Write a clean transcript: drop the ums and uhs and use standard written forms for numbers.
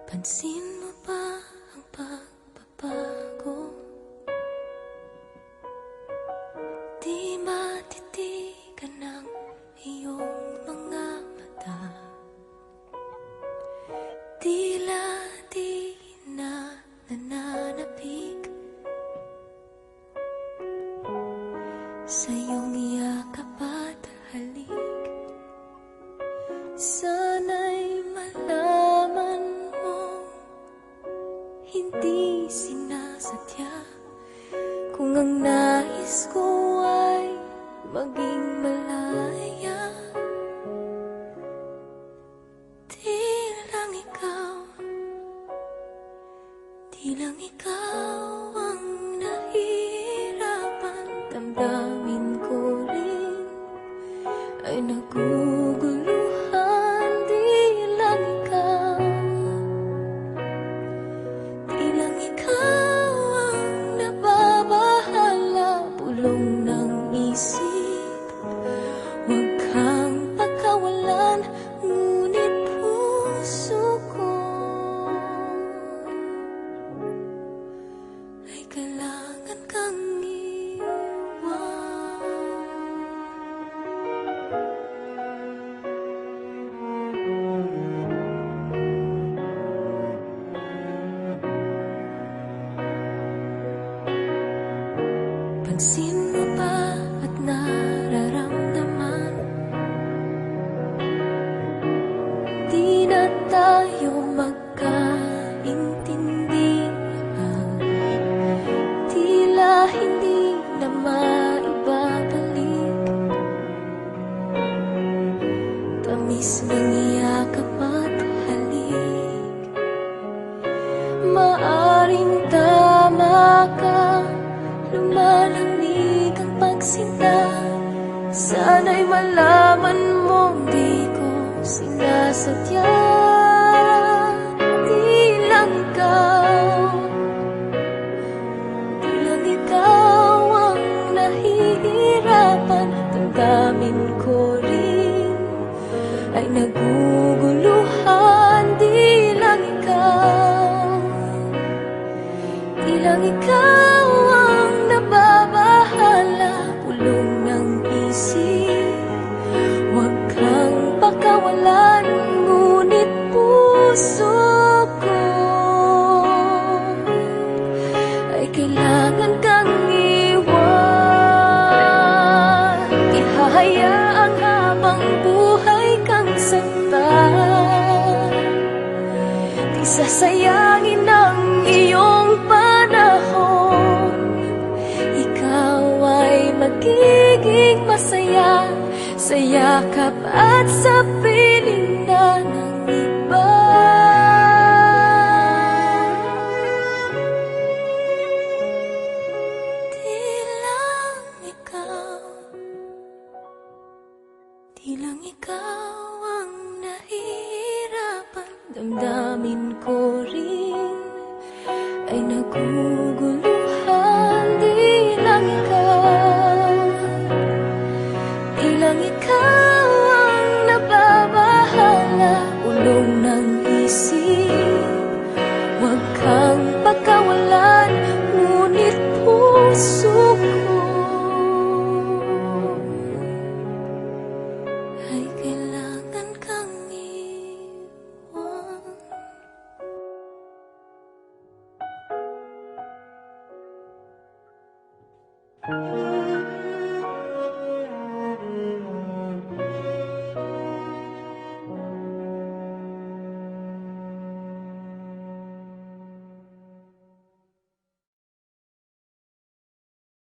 Pansin mo ba ang pagbabago? Di matitigan ng iyong mga mata. Tila di na nananapig sa iyong yakap at halik. Sana'y malaman mo, hindi sinasadya. Kung ang nais ko ay maging malaya, di lang ikaw ang nahihirapan. Damdamin ko rin ay naguguluhan. Di lang ikaw ang nababahala. Bulong ng isip, huwag kang pagkawalan. Ngunit puso ko ay kailangan kang iwan. Pansin mo ba at nararamdaman? Di na tayo magkaintindihan. Tila hindi na maibabalik tamis ng yakap at halik. Maaring tama ka, lumalamig ang pagsinta. Sana'y malaman mong di ko sinasadya. Di lang ikaw ang nahihirapan. Damdamin ko rin ay naguguluhan. Di lang ikaw ang nababahala. Pulong ng isip, huwag kang pakawalan. Ngunit puso ko ay kailangan kang iwan. Di hahayaang habang buhay kang saktan. Di sasayangin ang iyong panahon. Ikaw ay magiging masaya sa yakap at sa piling na ng iba. Di lang ikaw ang nahihirapan. Damdamin ko rin ay naguguluhan. Di lang ikaw ang nababahala. Ulong ng isip, huwag kang pagkawalan. Ngunit puso ko ay kailangan